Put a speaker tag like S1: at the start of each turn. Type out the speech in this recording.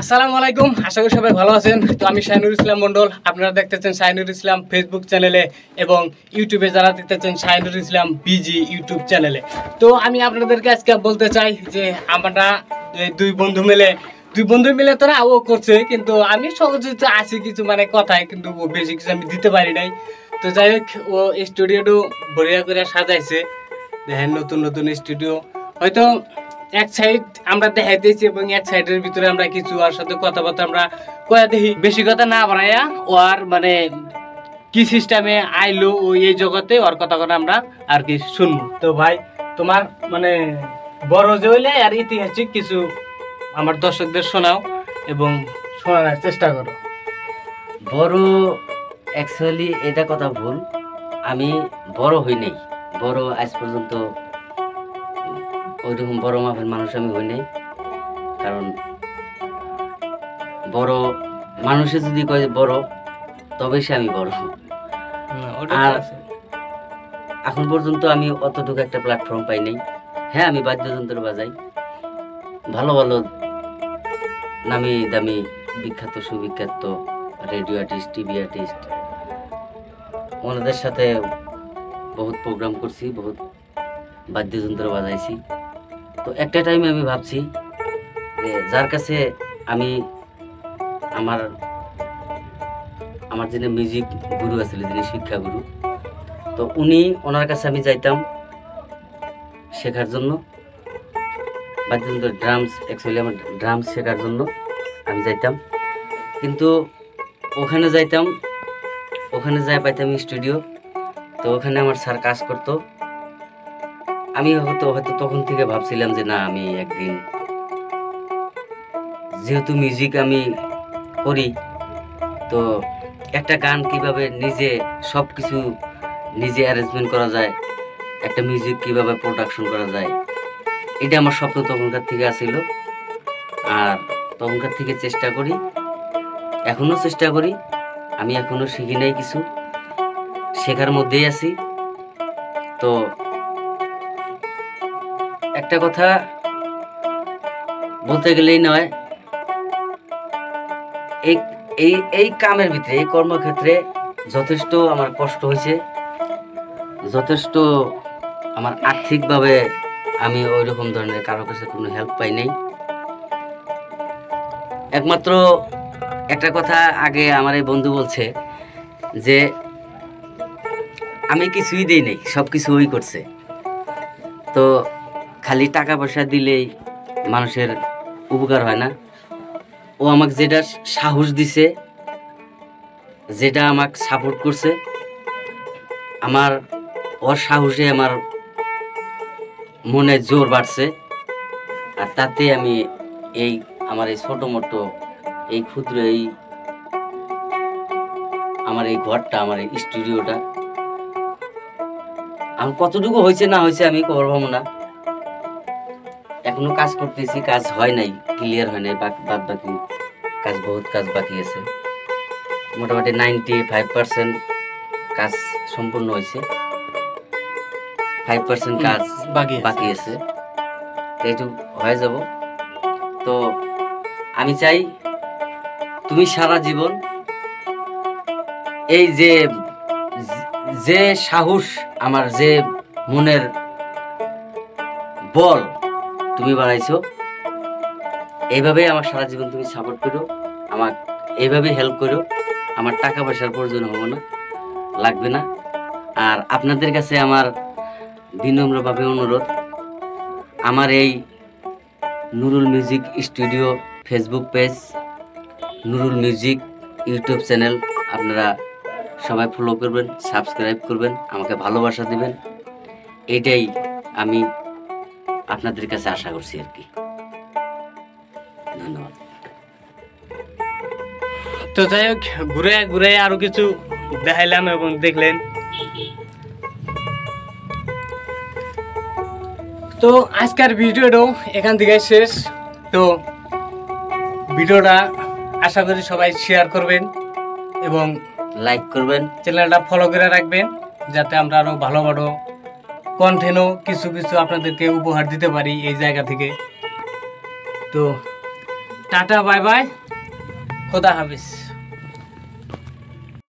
S1: আসসালামু আলাইকুম, আশা করি সবাই ভালো আছেন। তো আমি শাহিনুর ইসলাম মন্ডল, আপনারা দেখতেছেন শাহিনুর ইসলাম ফেসবুক চ্যানেলে এবং ইউটিউবে যারা দেখতেছেন শাহিনুর ইসলাম বিজি ইউটিউব চ্যানেলে। তো আমি আপনাদেরকে আজকে বলতে চাই যে আমরা দুই বন্ধু মিলে তোরা ও করছে, কিন্তু আমি সহযোগিত আছি কিছু মানে কথায়, কিন্তু বেশি কিছু আমি দিতে পারি নাই। তো যাই হোক, ও স্টুডিওটা বড়িয়া করে সাজাইছে, দেখেন নতুন নতুন স্টুডিও। হয়তো এক সাইড আমরা দেখাইতেছি এবং এক সাইডের ভিতরে আমরা কিছু ওর সাথে কথাবার্তা আমরা কয়া দেখি, বেশি কথা না বানাইয়া ওর মানে কি সিস্টেমে আইলো ও এই জগতে ওর কথা আমরা আর কি শুনবো। তো ভাই, তোমার মানে বড় যে হইলে আর ঐতিহাসিক কিছু আমার দর্শকদের শোনাও এবং শোনানোর চেষ্টা করো।
S2: বড় অ্যাকচুয়ালি এটা কথা ভুল, আমি বড় হই নাই। বড় আজ পর্যন্ত ওইরকম বড় মাপের মানুষ আমি হই নাই। কারণ বড় মানুষে যদি কয় বড়, তবে সে আমি বড়। আর এখন পর্যন্ত আমি অতটুকু একটা প্ল্যাটফর্ম পাই নাই। হ্যাঁ, আমি বাদ্যযন্ত্র বাজাই, ভালো ভালো নামি দামি বিখ্যাত সুবিখ্যাত রেডিও আর্টিস্ট, টিভি আর্টিস্ট, ওনাদের সাথে বহুত প্রোগ্রাম করছি, বহুত বাদ্যযন্ত্র বাজাইছি। তো একটা টাইমে আমি ভাবছি যে যার কাছে আমি আমার আমার যিনি মিউজিক গুরু আছিলেন, যিনি শিক্ষা গুরু, তো ওনার কাছে আমি যাইতাম শেখার জন্য বাদ্যযন্ত্র, ড্রামস। অ্যাকচুয়ালি আমার ড্রামস শেখার জন্য আমি যাইতাম, কিন্তু ওখানে যাই পাইতাম স্টুডিও। তো ওখানে আমার স্যার কাজ করতো। আমি হয়তো তখন থেকে ভাবছিলাম যে না, আমি একদিন যেহেতু মিউজিক আমি করি, তো একটা গান কিভাবে নিজে সব কিছু নিজে অ্যারেঞ্জমেন্ট করা যায়, একটা মিউজিক কিভাবে প্রোডাকশন করা যায়, এটা আমার স্বপ্ন তখনকার থেকে আসিল। আর তখনকার থেকে চেষ্টা করি, এখনো চেষ্টা করি। আমি এখনো শিখি নাই, কিছু শেখার মধ্যেই আছি। তো একটা কথা বলতে গেলেই নয়, এই কামের ভিতরে, এই কর্মক্ষেত্রে যথেষ্ট আমার কষ্ট হয়েছে, যথেষ্ট আমার আর্থিকভাবে আমি ওই রকম ধরনের কারো কাছে কোনো হেল্প পাই নাই। একমাত্র একটা কথা আগে আমার এই বন্ধু বলছে যে আমি কিছুই দিই নাই, সব কিছু ওই করছে। তো খালি টাকা পয়সা দিলেই মানুষের উপকার হয় না। ও আমাকে যেটা সাহস দিছে, যেটা আমাকে সাপোর্ট করছে, ওর সাহসে আমার মনে জোর বাড়ছে। আর তাতে আমি আমার এই ছোট মোটো এই ক্ষুদ্র আমার এই ঘরটা, আমার এই স্টুডিওটা, আমার কতটুকু হয়েছে না হয়েছে আমি খবর পাবো না। এখনো কাজ করতেছি, কাজ হয় নাই, ক্লিয়ার হয় নাই, বাদ বাকি বহুত কাজ বাকি আছে। মোটামুটি 95% কাজ সম্পূর্ণ হয়েছে, 5% কাজ বাকি আছে, এইটুকু হয়ে যাব। তো আমি চাই তুমি সারা জীবন এই যে সাহস, আমার যে মনের বল তুমি বাড়াইছো, এইভাবে আমার সারা জীবন তুমি সাপোর্ট করো, আমার এইভাবে হেল্প করো। আমার টাকা পয়সার প্রয়োজন হবে না, লাগবে না। আর আপনাদের কাছে আমার বিনম্রভাবে অনুরোধ, আমার এই Nurul music studio Facebook page, Nurul music YouTube channel আপনারা সবাই ফলো করবেন, সাবস্ক্রাইব করবেন, আমাকে ভালোবাসা দিবেন। এইটাই আমি আপনাদের কাছে আশা করছি আর কি। ধন্যবাদ।
S1: তো যাই হোক, ঘুরে ঘুরে আরো কিছু দেখাইলাম এবং দেখলেন। তো আজকের ভিডিওটাও এখান থেকে শেষ। তো ভিডিওটা আশা করি সবাই শেয়ার করবেন এবং
S2: লাইক করবেন,
S1: চ্যানেলটা ফলো করে রাখবেন, যাতে আমরা আরো ভালো ভালো কন্টেন্টও কিছু আপনাদেরকে উপহার দিতে পারি এই জায়গা থেকে। তো টাটা বাই বাই, খোদা হাফিজ।